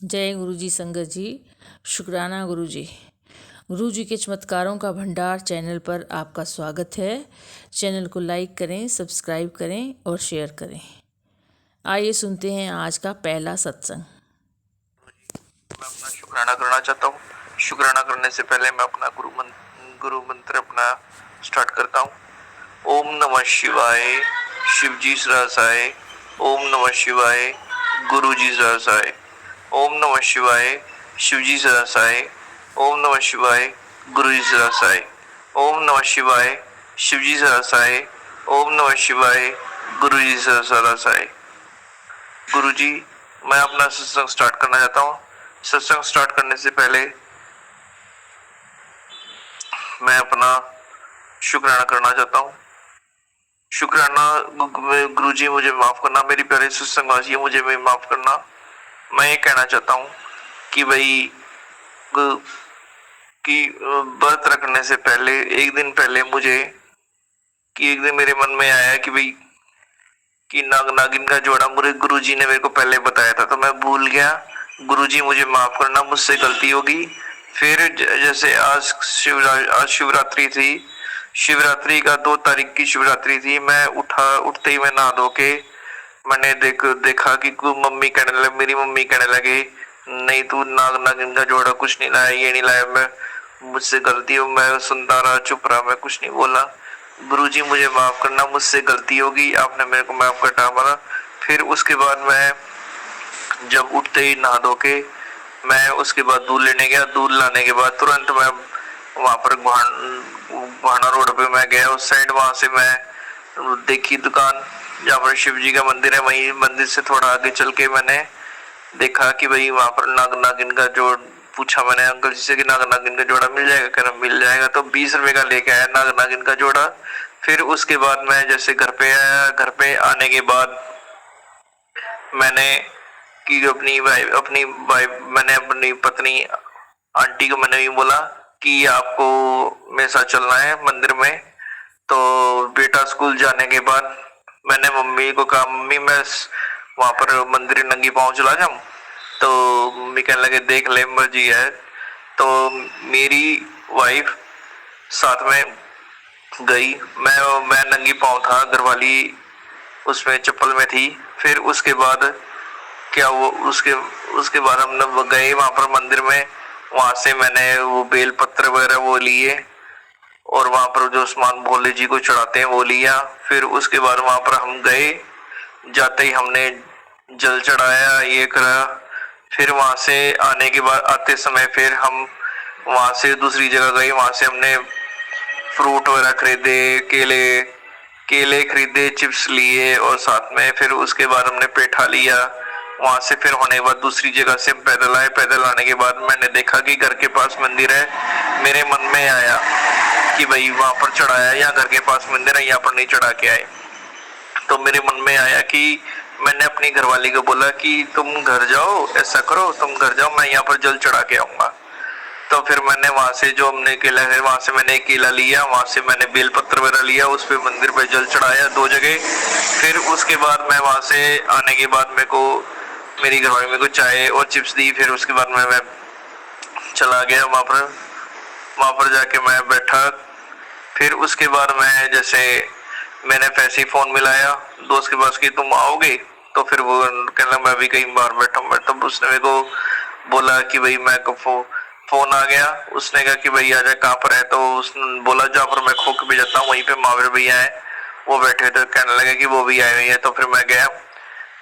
जय गुरु जी संगत जी। शुक्राना गुरु जी। गुरु जी के चमत्कारों का भंडार चैनल पर आपका स्वागत है। चैनल को लाइक करें, सब्सक्राइब करें और शेयर करें। आइए सुनते हैं आज का पहला सत्संग। मैं अपना शुक्राना करना चाहता हूँ। शुक्राना करने से पहले मैं अपना गुरु मंत्र अपना स्टार्ट करता हूँ। ओम नमः शिवाय, शिव जी सहसाय। ओम नमः शिवाय, गुरु जी सहसाय। ओम नमः शिवाय, शिव जी सहसाय। ओम नमः शिवाय, गुरु जी सहसाय। ओम नमः शिवाय, शिव जी सहसाय। ओम नमः शिवाय, गुरु जी सहसाय। गुरु जी, मैं अपना सत्संग स्टार्ट करना चाहता हूँ। सत्संग स्टार्ट करने से पहले मैं अपना शुक्राना करना चाहता हूँ। शुक्राना गुरु जी, मुझे माफ करना। मेरी प्यारे सत्संगवासी, मुझे माफ करना। मैं ये कहना चाहता हूँ कि भाई कि व्रत रखने से पहले एक दिन पहले एक दिन मेरे मन में आया कि भाई कि नागिन का जोड़ा मुझे गुरुजी ने मेरे को पहले बताया था, तो मैं भूल गया। गुरुजी मुझे माफ करना, मुझसे गलती होगी। फिर जैसे आज शिवरात्रि थी। शिवरात्रि का 2 तारीख की शिवरात्रि थी। मैं उठते ही मैं नहा धो के मैंने देखा कि मेरी मम्मी कहने लगे, नहीं तू नागिन का जोड़ा कुछ नहीं लाया, ये नहीं लाया। मैं मुझसे गलती हो, मैं सुनता रहा, चुप रहा, मैं कुछ नहीं बोला। गुरुजी मुझे माफ करना, मुझसे गलती होगी, आपने मेरे को माफ कर डाला। फिर उसके बाद मैं जब उठते ही नहा धो के मैं उसके बाद दूध लेने गया। दूध लाने के बाद तुरंत मैं वहां पर भाना रोड पे मैं गया उस साइड। वहां से मैं देखी दुकान जहाँ पर शिव जी का मंदिर है। वही मंदिर से थोड़ा आगे चल के मैंने देखा कि भाई वहां पर नागिन का जोड़ पूछा मैंने अंकल जी से कि नागिन का जोड़ा मिल जाएगा? कह रहा मिल जाएगा। तो 20 रुपए का लेके आया नागिन का जोड़ा। फिर उसके बाद मैं जैसे घर पे आया, घर पे आने के बाद मैंने कि मैंने अपनी पत्नी आंटी को मैंने भी बोला कि आपको मेरे साथ चलना है मंदिर में। तो बेटा स्कूल जाने के बाद मैंने मम्मी को कहा, मम्मी मैं वहां पर मंदिर नंगी पाँव चला जाऊं? तो मम्मी कहने लगे देख ले, मर्जी है। तो मेरी वाइफ साथ में गई। मैं नंगी पाँव था, घरवाली उसमें चप्पल में थी। फिर उसके बाद क्या वो उसके बाद हम लोग गए वहां पर मंदिर में। वहां से मैंने वो बेल पत्र वगैरह वो लिए और वहां पर जो सामान भोले जी को चढ़ाते हैं वो लिया। फिर उसके बाद वहां पर हम गए। जाते ही हमने जल चढ़ाया, ये करा। फिर वहां से आने के बाद आते समय फिर हम वहां से दूसरी जगह गए। वहां से हमने फ्रूट वगैरह खरीदे, केले केले खरीदे, चिप्स लिए और साथ में फिर उसके बाद हमने पेठा लिया। वहां से फिर होने के बाद दूसरी जगह से पैदल आए। पैदल आने के बाद मैंने देखा कि घर के पास मंदिर है। मेरे मन में आया कि भाई वहां पर चढ़ाया या घर के पास मंदिर है, यहाँ पर नहीं चढ़ा के आए। तो मेरे मन में आया कि मैंने अपनी घरवाली को बोला कि तुम घर जाओ, ऐसा करो तुम घर जाओ, मैं यहाँ पर जल चढ़ा के आऊंगा। तो फिर मैंने वहां से जो हमने केला है, वहां से मैंने एक केला लिया, वहां से मैंने बेलपत्र वगैरह लिया, उस पे मंदिर पे जल चढ़ाया 2 जगह। फिर उसके बाद मैं वहां से आने के बाद मेरी घरवाली मेरे को चाय और चिप्स दी। फिर उसके बाद मैं चला गया वहां पर जाके मैं बैठा। फिर उसके बाद मैं जैसे मैंने पैसे फोन मिलाया दोस्त के पास कि तुम आओगे? तो फिर वो कहना मैं भी कहीं बाहर बैठा हूँ। तब उसने मेरे को बोला कि भाई मैं फोन आ गया। उसने कहा कि भाई आजा, कहाँ पर है? तो उसने बोला जहाँ पर मैं खो के भी जाता हूँ वहीं पे महावीर भैया है, वो बैठे थे। कहने लगे कि वो भी आए हुए हैं। तो फिर मैं गया,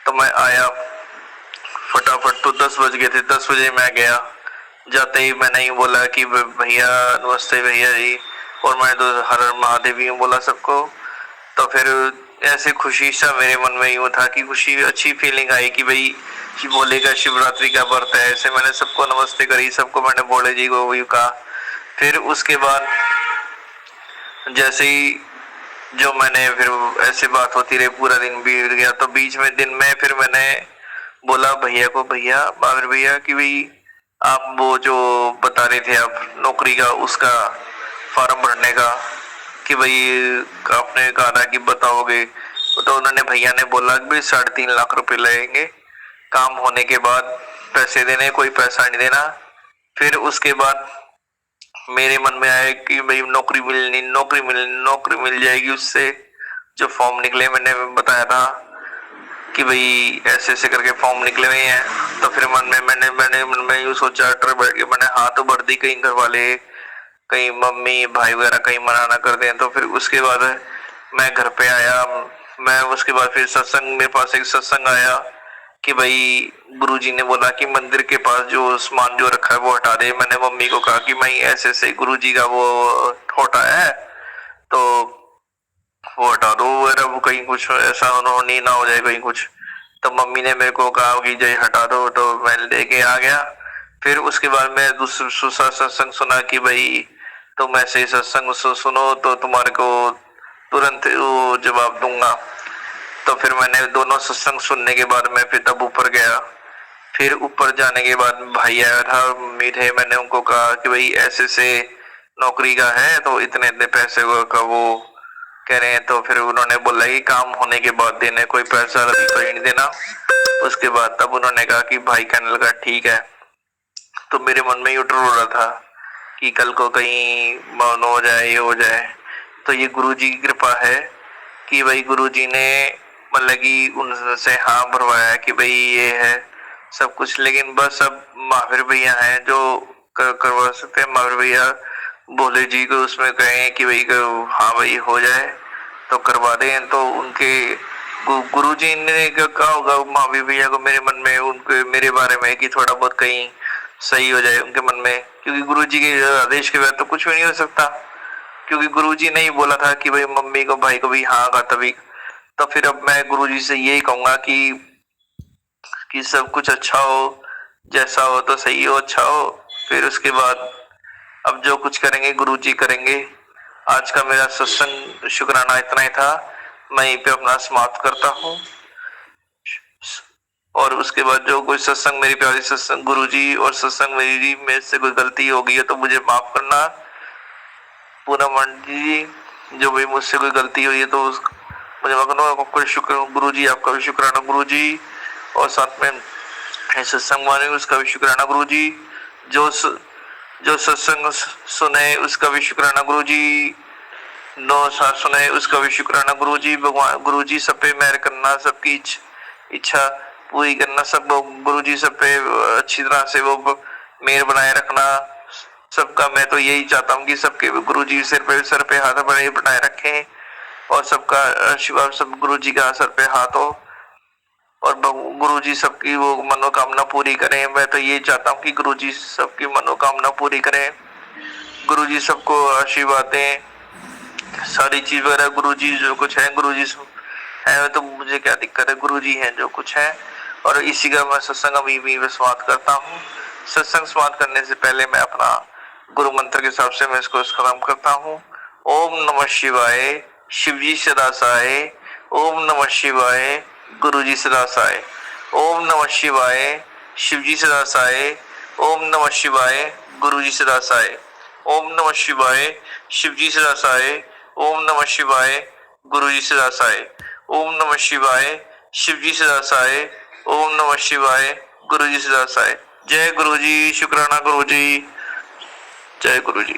तो मैं आया फटाफट। तो 10 बज गए थे। 10 बजे मैं गया। जाते ही मैंने ही बोला कि भैया नमस्ते भैया जी, और मैं तो हर हर महादेव ही बोला सबको। तो फिर ऐसे खुशी सा मेरे मन में यूं था कि खुशी अच्छी फीलिंग आई कि भाई भोले का शिवरात्रि का व्रत है। ऐसे मैंने सबको नमस्ते करी, सबको मैंने भोले जी को वही कहा। फिर उसके बाद जैसे ही जो मैंने फिर ऐसे बात होती रही, पूरा दिन बीत गया। तो बीच में दिन में फिर मैंने बोला भैया को, भैया महावीर भैया कि भाई आप वो जो बता रहे थे आप नौकरी का, उसका फॉर्म भरने का, कि भाई आपने कहा था कि बताओगे। तो उन्होंने भैया ने बोला कि भाई 3.5 लाख रुपए लगेंगे काम होने के बाद। पैसे देने, कोई पैसा नहीं देना। फिर उसके बाद मेरे मन में आया कि भाई नौकरी मिल जाएगी उससे। जो फॉर्म निकले मैंने बताया था कि भाई ऐसे ऐसे करके फॉर्म निकले हुए हैं। तो फिर मन मैंने मन में यूँ सोचा, डर बैठ के मैंने हाथ तो भर दी, कहीं घर वाले, कहीं मम्मी भाई वगैरह कहीं मना ना कर दें। तो फिर उसके बाद मैं घर पे आया। मैं उसके बाद फिर सत्संग, मेरे पास एक सत्संग आया कि भाई गुरुजी ने बोला कि मंदिर के पास जो सामान जो रखा है वो हटा दे। मैंने मम्मी को कहा कि मैं ऐसे ऐसे गुरुजी का वो छोटा है तो वो हटा दो, अगर वो कहीं कुछ ऐसा उन्होंने ना हो जाए कहीं कुछ। तो मम्मी ने मेरे को कहा कि जय हटा दो, तो मैं लेके आ गया। फिर उसके बाद मैं दूसरा सत्संग सुना कि भाई तुम ऐसे ही सत्संग सुनो तो तुम्हारे को तुरंत वो जवाब दूंगा। तो फिर मैंने दोनों सत्संग सुनने के बाद मैं फिर तब ऊपर गया। फिर ऊपर जाने के बाद भाई आया था, मम्मी थे, मैंने उनको कहा कि भाई ऐसे से नौकरी का है तो इतने इतने पैसे का वो कह रहे हैं। तो फिर उन्होंने बोला कि काम होने के बाद देने, कोई पैसा अभी कोई नहीं देना। उसके बाद तब उन्होंने कहा कि भाई कहने लगा ठीक है। तो मेरे मन में यूटर हो रहा था कि कल को कहीं मौन हो जाए, ये हो जाए। तो ये गुरुजी की कृपा है कि भाई गुरुजी ने मतलब कि उनसे हाँ भरवाया कि भाई ये है सब कुछ। लेकिन बस अब महावीर भैया हैं जो करवा सकते हैं। महावीर भैया भोले जी को उसमें कहें कि भाई हाँ भाई हो जाए तो करवा दें। तो उनके गुरुजी ने कहा होगा महावीर भैया को मेरे मन में, उनके मेरे बारे में कि थोड़ा बहुत कहीं सही हो जाए उनके मन में, क्योंकि गुरुजी के आदेश के बाद तो कुछ भी नहीं हो सकता। क्योंकि गुरुजी ने ही बोला था कि भाई मम्मी को भाई को भी हाँ का तभी। तो फिर अब मैं गुरुजी से यही कहूंगा कि सब कुछ अच्छा हो, जैसा हो तो सही हो, अच्छा हो। फिर उसके बाद अब जो कुछ करेंगे गुरुजी करेंगे। आज का मेरा सत्संग शुक्राना इतना ही था। मैं यहीं पे अपना समाप्त करता हूँ। और उसके बाद जो कोई सत्संग, मेरी प्यारी सत्संग गुरुजी और सत्संग मेरी में से कोई गलती हो गई है तो मुझे माफ करना। पूनम आंटी जी, जो भी मुझसे कोई गलती हुई है तो मुझे माफ करना। आपका शुक्र गुरुजी, आपका भी शुक्राना गुरुजी। और साथ में सत्संग माने उसका भी शुक्राना गुरुजी। जो जो सत्संग सुने उसका भी शुक्राना गुरुजी। नो साथ सुने उसका भी शुक्राना गुरुजी। भगवान गुरुजी सब पे मेहर करना, सबकी इच्छा पूरी करना, सब गुरुजी सब पे अच्छी तरह से वो मेहर बनाए रखना सबका। मैं तो यही चाहता हूँ कि सबके गुरुजी सर पे हाथ बनाए रखें और सबका आशीर्वाद सब गुरुजी का सर पे हाथ हो और गुरुजी सबकी वो मनोकामना पूरी करें। मैं तो ये चाहता हूँ कि गुरुजी सबकी मनोकामना पूरी करें, गुरुजी सबको आशीर्वाद दें, सारी चीज वगैरह गुरुजी जो कुछ है गुरुजी है। तो मुझे क्या दिक्कत है, गुरुजी हैं जो कुछ है। और इसी का मैं सत्संग अभी भी समाप्त करता हूँ। सत्संग समाप्त करने से पहले मैं अपना गुरु मंत्र के हिसाब से मैं इसको खत्म करता हूँ। ओम नमः शिवाय, शिवजी सदा सहाय। ओम नमः शिवाय, गुरुजी सदा सहाय। ओम नमः शिवाय, शिवजी सदा सहाय। ओम नमः शिवाय, गुरुजी सदा सहाय। ओम नमः शिवाय, शिवजी सदा सहाय। ओम नमः शिवाय, गुरुजी सदा सहाय। ओम नमः शिवाय, शिवजी सदा सहाय। ओम नमः शिवाय, गुरुजी सदा सहाय। जय गुरुजी, शुक्राना गुरुजी, जय गुरुजी।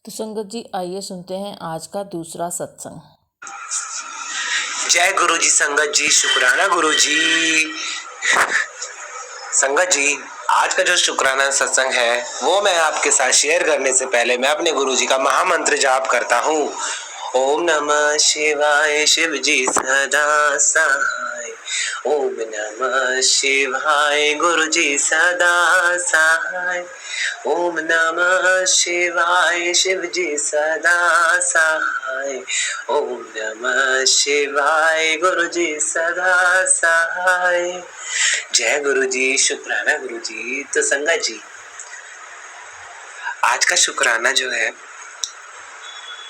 तो संगत जी आइए सुनते हैं आज का दूसरा सत्संग। जय गुरुजी। संगत जी शुक्राना गुरुजी। संगत जी आज का जो शुक्राना सत्संग है वो मैं आपके साथ शेयर करने से पहले मैं अपने गुरुजी का महामंत्र जाप करता हूँ। ओम नमः शिवाय, शिव जी सदा सहाय। ओम नमः शिवाय, गुरु जी सदा सहाय। ओम नमः शिवाय, शिव जी सदा सहाय। ओम नमः शिवाय, गुरु जी सदा सहाय। जय गुरु जी, शुक्राना गुरु जी। तो संगत जी आज का शुक्राना जो है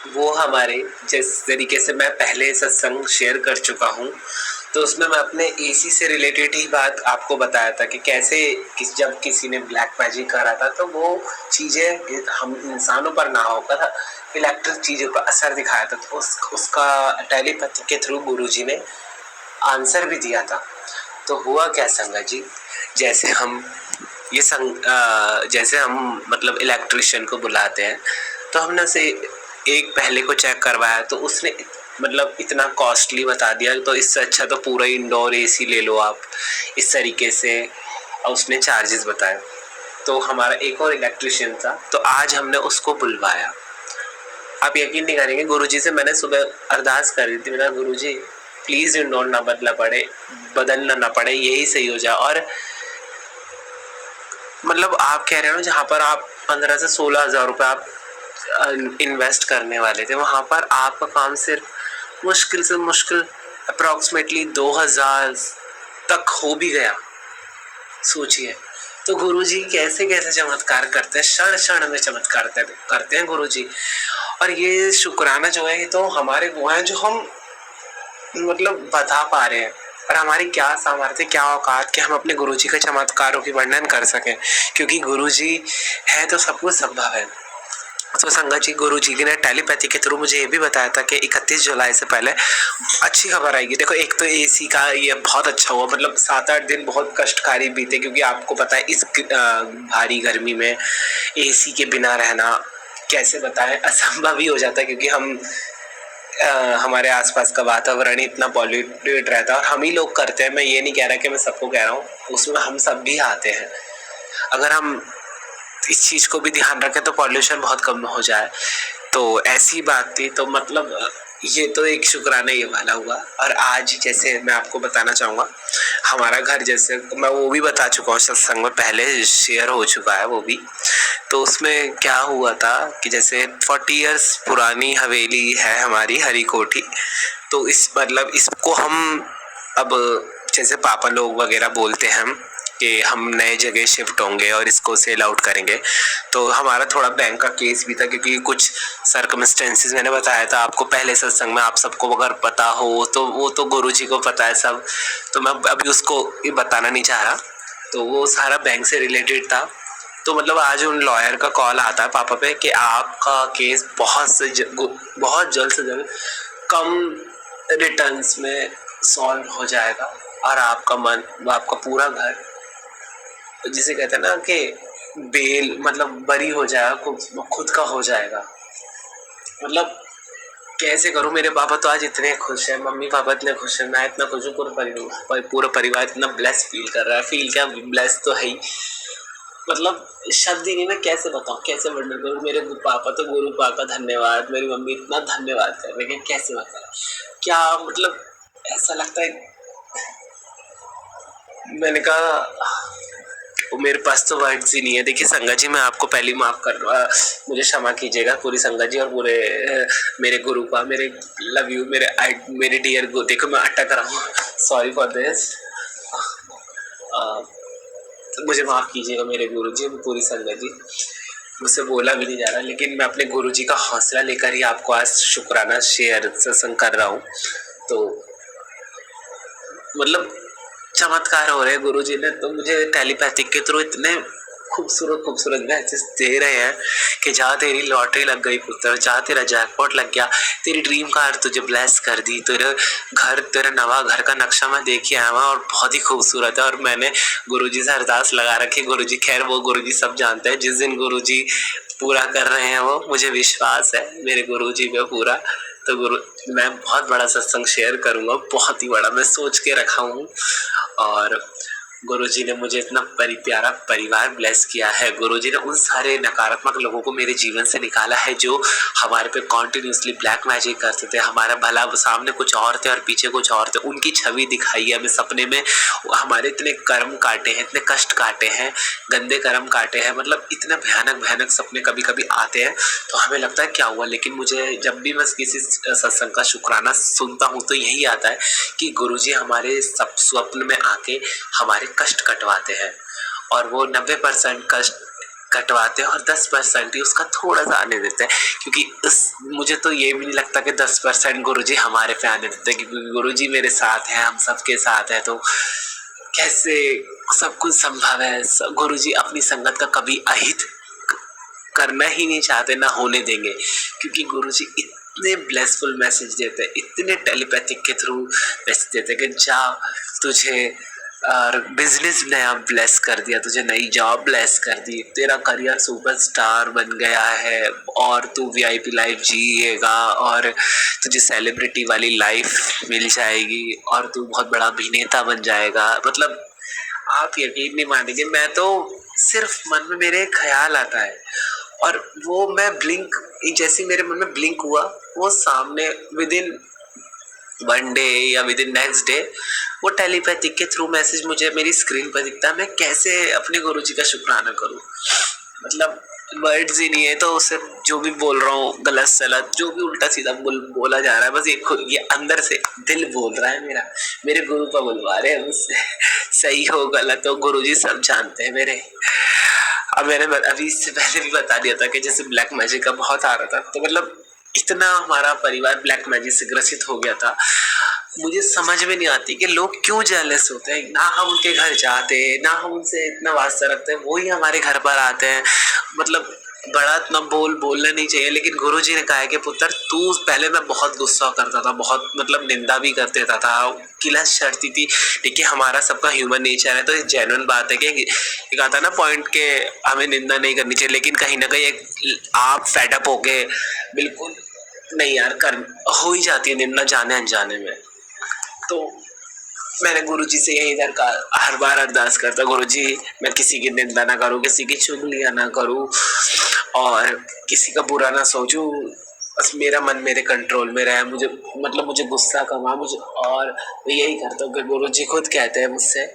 वो हमारे जिस तरीके से मैं पहले सत्संग शेयर कर चुका हूँ तो उसमें मैं अपने एसी से रिलेटेड ही बात आपको बताया था कि कैसे जब किसी ने ब्लैक मैजिक करा था तो वो चीज़ें हम इंसानों पर ना होकर इलेक्ट्रिक चीज़ों का असर दिखाया था। तो उसका टेलीपैथी के थ्रू गुरुजी ने आंसर भी दिया था। तो हुआ क्या संगत जी, जैसे हम जैसे हम मतलब इलेक्ट्रिशियन को बुलाते हैं, तो हमने उसे एक पहले को चेक करवाया, तो उसने मतलब इतना कॉस्टली बता दिया, तो इससे अच्छा तो पूरा इंडोर एसी ले लो आप, इस तरीके से। और उसने चार्जेस बताए। तो हमारा एक और इलेक्ट्रिशियन था, तो आज हमने उसको बुलवाया। आप यकीन नहीं करेंगे, गुरुजी से मैंने सुबह अरदास कर दी थी, मेरा गुरुजी प्लीज इंडोर ना बदलना ना पड़े, यही सही हो जाए। और मतलब आप कह रहे हो जहाँ पर आप 15 से 16 हज़ार रुपये आप इन्वेस्ट करने वाले थे, वहाँ पर आपका काम सिर्फ मुश्किल से मुश्किल अप्रॉक्सीमेटली 2000 तक हो भी गया। सोचिए, तो गुरुजी कैसे कैसे चमत्कार करते हैं, क्षण क्षण में चमत्कार करते हैं गुरुजी। और ये शुक्राना जो है, ये तो हमारे वो हैं जो हम मतलब बता पा रहे हैं। और हमारी क्या सामर्थ्य, क्या औकात कि हम अपने गुरुजी के चमत्कारों की वर्णन कर सकें, क्योंकि गुरुजी है तो सब कुछ संभव है। तो संगत जी, गुरुजी ने टेलीपैथी के थ्रू मुझे ये भी बताया था कि 31 जुलाई से पहले अच्छी खबर आएगी। देखो, एक तो एसी का ये बहुत अच्छा हुआ, मतलब 7-8 दिन बहुत कष्टकारी बीते, क्योंकि आपको पता है इस भारी गर्मी में एसी के बिना रहना कैसे बताएं, असंभव ही हो जाता है, क्योंकि हमारे आसपास का वातावरण इतना पॉल्यूटेड रहता है और हम ही लोग करते हैं। मैं ये नहीं कह रहा कि मैं सबको कह रहा हूँ, उसमें हम सब भी आते हैं। अगर हम इस चीज़ को भी ध्यान रखें तो पॉल्यूशन बहुत कम हो जाए। तो ऐसी बात थी, तो मतलब ये तो एक शुक्राना ये वाला हुआ। और आज जैसे मैं आपको बताना चाहूँगा, हमारा घर, जैसे मैं वो भी बता चुका हूँ सत्संग में, पहले शेयर हो चुका है वो भी। तो उसमें क्या हुआ था कि जैसे 40 इयर्स पुरानी हवेली है हमारी, हरी कोठी। तो इसको हम अब जैसे पापा लोग वगैरह बोलते हैं कि हम नए जगह शिफ्ट होंगे और इसको सेल आउट करेंगे। तो हमारा थोड़ा बैंक का केस भी था, क्योंकि कुछ सर्कमस्टेंसेस मैंने बताया था आपको पहले सत्संग में, आप सबको अगर पता हो तो वो तो गुरुजी को पता है सब, तो मैं अभी उसको बताना नहीं चाह रहा। तो वो सारा बैंक से रिलेटेड था। तो मतलब आज उन लॉयर का कॉल आता है पापा पे कि आपका केस बहुत जल्द से जल्द कम रिटर्न्स में सॉल्व हो जाएगा और आपका पूरा घर, जिसे कहते हैं ना कि बेल मतलब बरी हो जाएगा, खुद का हो जाएगा। मतलब कैसे करूं, मेरे पापा तो आज इतने खुश हैं, मम्मी पापा इतने खुश हैं, मैं इतना खुश हूँ, पूरा परिवार इतना ब्लेस फील कर रहा है। फील क्या, ब्लेस तो है ही, मतलब शब्द ही नहीं, मैं कैसे बताऊँ, कैसे वर्णन करूँ। मेरे पापा तो गुरु पापा का धन्यवाद, मेरी मम्मी इतना धन्यवाद कर रही है, कैसे बताया क्या, मतलब ऐसा लगता है। मैंने कहा मेरे पास तो वर्ड्स ही नहीं है। देखिए संगत जी, मैं आपको पहले मुझे क्षमा कीजिएगा पूरी संगत जी और पूरे मेरे गुरु का, मेरे लव यू, मेरे डियर गुरु। देखो मैं अटक रहा हूँ, सॉरी फॉर दिस, मुझे माफ़ कीजिएगा मेरे गुरु जी, पूरी संगत जी, मुझसे बोला भी नहीं जा रहा, लेकिन मैं अपने गुरु जी का हौसला लेकर ही आपको आज शुक्राना शेयर सत्संग कर रहा हूँ। तो मतलब चमत्कार हो रहे हैं गुरुजी ने, तो मुझे टेलीपैथिक के थ्रू इतने खूबसूरत मैसेज दे रहे हैं कि जा तेरी लॉटरी लग गई पुत्र, जा तेरा जैकपॉट लग गया, तेरी ड्रीम कार तुझे ब्लेस कर दी, तेरा नवा घर का नक्शा मैं देख आया हुआ और बहुत ही खूबसूरत है। और मैंने गुरुजी से अरदास लगा रखी, गुरुजी खैर वो गुरुजी सब जानते हैं, जिस दिन गुरुजी पूरा कर रहे हैं वो मुझे विश्वास है मेरे गुरुजी पे पूरा। तो मैं बहुत बड़ा सत्संग शेयर करूँगा, बहुत ही बड़ा मैं सोच के रखा हूँ। और गुरुजी ने मुझे इतना प्यारा परिवार ब्लेस किया है। गुरुजी ने उन सारे नकारात्मक लोगों को मेरे जीवन से निकाला है जो हमारे पे कॉन्टिन्यूसली ब्लैक मैजिक करते थे। हमारा भला सामने कुछ और थे और पीछे कुछ और थे, उनकी छवि दिखाई है हमें सपने में। हमारे इतने कर्म काटे हैं, इतने कष्ट काटे हैं, गंदे कर्म काटे हैं, मतलब इतने भयानक सपने कभी कभी आते हैं तो हमें लगता है क्या हुआ। लेकिन मुझे जब भी मैं किसी सत्संग का शुक्राना सुनता हूँ तो यही आता है कि गुरुजी हमारे सब स्वप्न में आके हमारे कष्ट कटवाते हैं, और वो 90% कष्ट कटवाते हैं और 10% ही उसका थोड़ा सा आने देते हैं। क्योंकि मुझे तो ये भी नहीं लगता कि 10% गुरुजी हमारे पे आने देते, क्योंकि गुरुजी मेरे साथ हैं, हम सबके साथ हैं, तो कैसे सब कुछ संभव है। गुरुजी अपनी संगत का कभी अहित करना ही नहीं चाहते, ना होने देंगे, क्योंकि गुरुजी इतने ब्लेसफुल मैसेज देते हैं, इतने टेलीपैथिक के थ्रू मैसेज देते हैं कि जा तुझे और बिजनेस नया ब्लेस कर दिया, तुझे नई जॉब ब्लेस कर दी, तेरा करियर सुपरस्टार बन गया है और तू वीआईपी लाइफ जिएगा और तुझे सेलिब्रिटी वाली लाइफ मिल जाएगी और तू बहुत बड़ा अभिनेता बन जाएगा। मतलब आप यकीन नहीं मानेंगे, मैं तो सिर्फ मन में मेरे एक ख्याल आता है और वो मैं ब्लिंक, जैसे मेरे मन में ब्लिंक हुआ वो सामने विद इन 1 डे या विद इन नेक्स्ट डे वो टेलीपैथिक के थ्रू मैसेज मुझे मेरी स्क्रीन पर दिखता है। मैं कैसे अपने गुरुजी का शुक्राना करूं, मतलब वर्ड्स ही नहीं है। तो सिर्फ जो भी बोल रहा हूँ गलत सलत जो भी उल्टा सीधा बोला जा रहा है, बस ये अंदर से दिल बोल रहा है मेरा, मेरे गुरु पर बुलवा रहे हैं मुझसे। सही हो गलत हो गुरुजी सब जानते हैं मेरे। अब मैंने अभी इससे पहले भी बता दिया था कि जैसे ब्लैक मैजिक का बहुत आ रहा था, तो मतलब इतना हमारा परिवार ब्लैक मैजिक से ग्रसित हो गया था। मुझे समझ में नहीं आती कि लोग क्यों जेलस होते हैं। ना हम उनके घर जाते, ना हम उनसे इतना वास्ता रखते हैं, वो ही हमारे घर पर आते हैं। मतलब बड़ा इतना बोलना नहीं चाहिए, लेकिन गुरुजी ने कहा है कि पुत्र तू, पहले मैं बहुत गुस्सा करता था, बहुत मतलब निंदा भी कर देता था, किलस चढ़ती थी। देखिए हमारा सबका ह्यूमन नेचर है, तो ये जेन्युइन बात है कि एक आता ना पॉइंट के हमें निंदा नहीं करनी चाहिए, लेकिन कहीं ना कहीं एक आप फेडअप हो के बिल्कुल नहीं यार कर हो ही जाती है निंदा जाने अनजाने में। तो मैंने गुरुजी से यही हर बार अरदास करता, गुरुजी मैं किसी की निंदा ना करूं, किसी की चुगलियां ना करूं और किसी का बुरा ना सोचूं, बस मेरा मन मेरे कंट्रोल में रहे, मुझे गुस्सा कमा मुझे। और मैं यही करता हूँ कि गुरुजी खुद कहते हैं मुझसे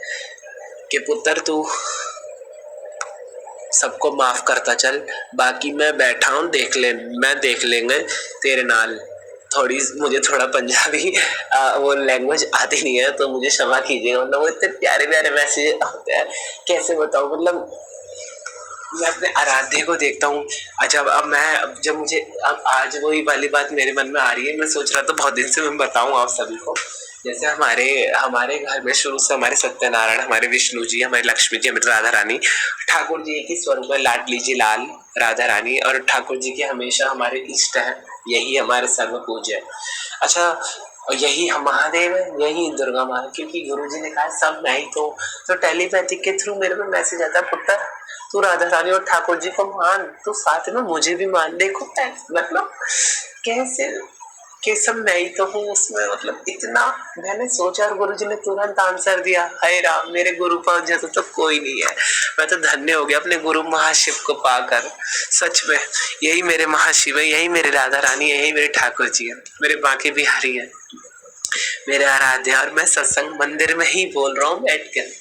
कि पुत्र तू सबको माफ करता चल, बाकी मैं बैठा हूँ देख लेंगे तेरे नाल। मुझे थोड़ा पंजाबी वो लैंग्वेज आती नहीं है, तो मुझे क्षमा कीजिएगा। मतलब वो इतने प्यारे प्यारे मैसेज होते हैं, कैसे बताऊँ। मतलब मैं अपने आराध्य को देखता हूँ। अच्छा अब जब मुझे अब आज वही वाली बात मेरे मन में आ रही है, मैं सोच रहा था बहुत दिन से मैं बताऊँ आप सभी को। जैसे हमारे घर में शुरू से हमारे सत्यनारायण, हमारे विष्णु जी, हमारी लक्ष्मी जी, हमारी राधा रानी, ठाकुर जी एक ही स्वरूप है, लाडली जी लाल राधा रानी, और ठाकुर जी के हमेशा हमारे इष्ट हैं, यही हमारे सर्व पूज्य है। अच्छा और यही हम महादेव है, यही दुर्गा माँ, क्योंकि गुरु जी ने कहा सब मैं ही तो टेलीपैथिक के थ्रू मेरे में मैसेज आता है, पुत्र तू राधा रानी और ठाकुर जी को मान, तो साथ में मुझे भी मान। देखो मतलब कैसे कि सब मैं ही तो हूँ उसमें। मतलब इतना मैंने सोचा और गुरुजी ने तुरंत आंसर दिया। हाय राम, मेरे गुरु पर जैसा तो कोई नहीं है। मैं तो धन्य हो गया अपने गुरु महाशिव को पाकर। सच में यही मेरे महाशिव है, यही मेरे राधा रानी है, यही मेरे ठाकुर जी है, मेरे बांके बिहारी है, मेरे आराध्य। और मैं सत्संग मंदिर में ही बोल रहा हूँ बैठ कर,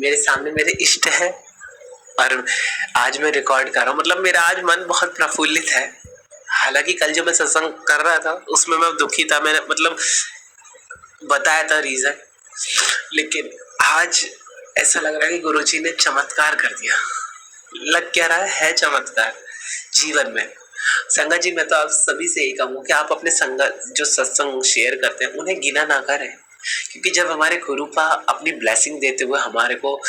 मेरे सामने मेरे इष्ट है और आज मैं रिकॉर्ड कर रहा हूँ। मतलब मेरा आज मन बहुत प्रफुल्लित है। हालांकि कल जो मैं सत्संग कर रहा था उसमें मैं दुखी था, मैंने मतलब बताया था रीजन, लेकिन आज ऐसा लग रहा है कि गुरुजी ने चमत्कार कर दिया। लग क्या रहा है चमत्कार जीवन में। संगत जी मैं तो आप सभी से यही कहूँ कि आप अपने संगत जो सत्संग शेयर करते हैं उन्हें गिना ना करें, क्योंकि जब हमारे गुरु पा अपनी ब्लेसिंग देते हुए हमारे को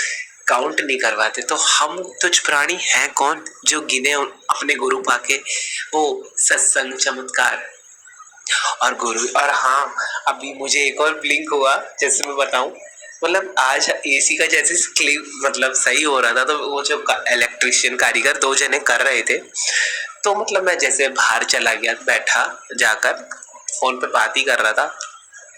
काउंट नहीं करवाते, तो हम तुझ प्राणी हैं कौन जो गिने अपने गुरु पाके वो सत्संग चमत्कार और गुरु। और हाँ अभी मुझे एक और ब्लिंक हुआ, जैसे मैं बताऊं, मतलब आज एसी का जैसे क्लिप मतलब सही हो रहा था, तो वो जो इलेक्ट्रिशियन कारीगर 2 जने कर रहे थे, तो मतलब मैं जैसे बाहर चला गया, बैठा जाकर फोन पे बात ही कर रहा था।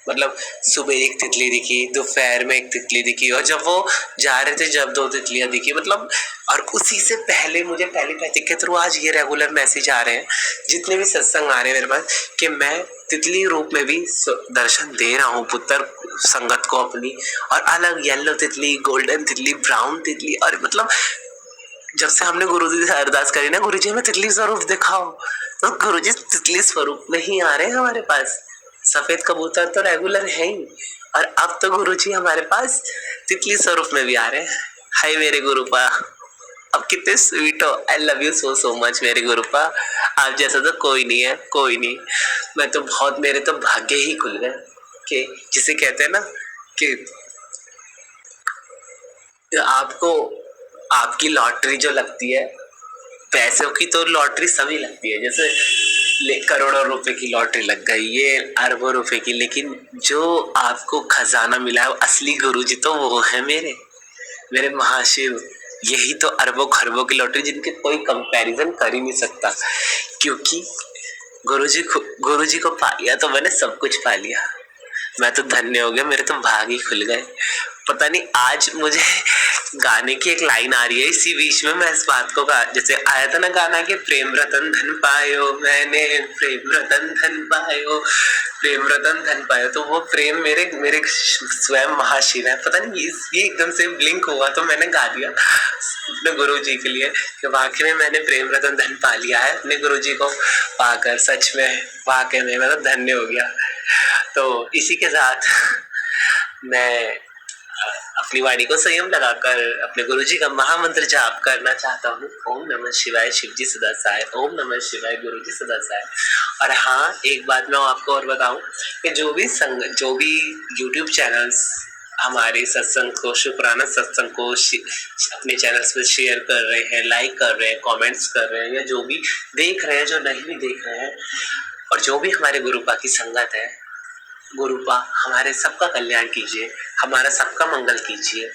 मतलब सुबह एक तितली दिखी, दोपहर में एक तितली दिखी, और जब वो जा रहे थे जब 2 तितलियां दिखी। मतलब और उसी से पहले मुझे टेलीपैथिक के थ्रू आज ये रेगुलर मैसेज आ रहे हैं, जितने भी सत्संग आ रहे हैं मेरे पास, कि मैं तितली रूप में भी दर्शन दे रहा हूँ पुत्र संगत को अपनी, और अलग येलो तितली, गोल्डन तितली, ब्राउन तितली। और मतलब जब से हमने गुरुजी से अरदास करी ना, गुरुजी हमें तितली स्वरूप दिखाओ, तो गुरुजी तितली स्वरूप में ही आ रहे हैं हमारे पास। सफेद कबूतर तो रेगुलर है ही, और अब तो गुरुजी हमारे पास तितली स्वरूप में भी आ रहे हैं। हाय मेरे गुरुपा, अब कितने स्वीट हो। आई love you so so much मेरे गुरुपा, आप जैसा तो कोई नहीं है, कोई नहीं। मैं तो बहुत, मेरे तो भाग्य ही खुल गए कि जिसे कहते हैं ना कि आपको आपकी लॉटरी जो लगती है, पैसों की तो लॉटरी सभी लगती है। जैसे करोड़ों रुपए की लॉटरी लग गई, ये अरबों रुपए की, लेकिन जो आपको खजाना मिला है असली गुरुजी तो वो है मेरे महाशिव। यही तो अरबों खरबों की लॉटरी जिनके कोई कंपैरिजन कर ही नहीं सकता, क्योंकि गुरुजी को पा लिया तो मैंने सब कुछ पा लिया। मैं तो धन्य हो गया, मेरे तो भाग ही खुल गए। पता नहीं आज मुझे गाने की एक लाइन आ रही है, इसी बीच में मैं इस बात को कहा, जैसे आया था ना गाना के प्रेम रतन धन पायो मैंने, प्रेम रतन धन पायो, प्रेम रतन धन पायो, तो वो प्रेम मेरे मेरे स्वयं महाशिव है। पता नहीं ये एकदम से ब्लिंक हुआ तो मैंने गा दिया अपने गुरु जी के लिए कि वाकई में मैंने प्रेम रतन धन पा लिया है अपने गुरु जी को पाकर। सच में वाकई में मैं तो धन्य हो गया। तो इसी के साथ मैं अपनी वाणी को संयम लगाकर अपने गुरुजी का महामंत्र जाप करना चाहता हूँ। ओम नमः शिवाय शिवजी सदा साय, ओम नमः शिवाय गुरुजी सदा साय। और हाँ, एक बात मैं आपको और बताऊं कि जो भी YouTube चैनल्स हमारे सत्संग को, शुक्राना सत्संग को अपने चैनल्स पे शेयर कर रहे हैं, लाइक कर रहे हैं, कमेंट्स कर रहे हैं, या जो भी देख रहे हैं, जो नहीं भी देख रहे हैं, और जो भी हमारे गुरुपा की संगत है, गुरुपा हमारे सबका कल्याण कीजिए, हमारा सबका मंगल कीजिए,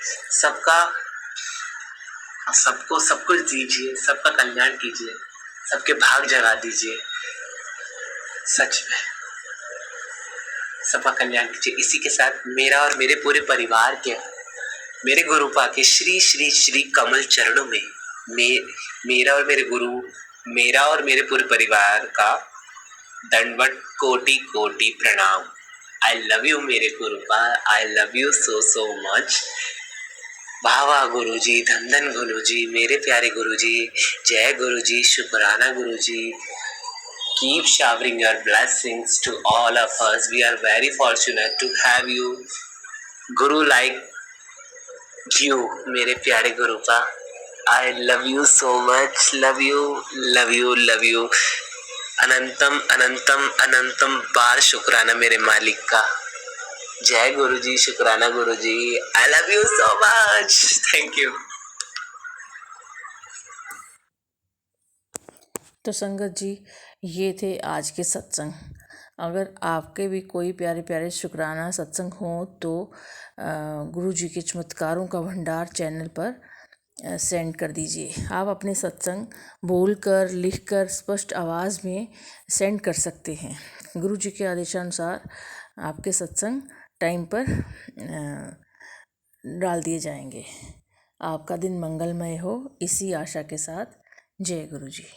सबको सब कुछ दीजिए, सबका कल्याण कीजिए, सबके भाग जगा दीजिए। सच में सबका कल्याण कीजिए। इसी के साथ मेरा और मेरे पूरे परिवार के, मेरे गुरुपा के श्री श्री श्री कमल चरणों में मेरा और मेरे पूरे परिवार का दंडवत कोटि कोटि प्रणाम। आई लव यू मेरे गुरुपा, I love you so much. वाह वाह गुरुजी, धन धन गुरुजी, मेरे प्यारे गुरुजी, जय गुरुजी, शुक्राना गुरुजी। Keep showering your blessings to all of us. We are very fortunate to have you, Guru like you, मेरे प्यारे गुरुपा। I love you so much, love you, love you, love you। अनंतम अनंतम अनंतम बार शुक्राना मेरे मालिक का। जय गुरुजी, शुक्राना गुरुजी। I love you so much, thank you। तो संगत जी, ये थे आज के सत्संग। अगर आपके भी कोई प्यारे प्यारे शुक्राना सत्संग हो तो गुरु जी के चमत्कारों का भंडार चैनल पर सेंड कर दीजिए। आप अपने सत्संग बोलकर, लिखकर, स्पष्ट आवाज़ में सेंड कर सकते हैं। गुरु जी के आदेशानुसार आपके सत्संग टाइम पर डाल दिए जाएंगे। आपका दिन मंगलमय हो, इसी आशा के साथ। जय गुरु जी।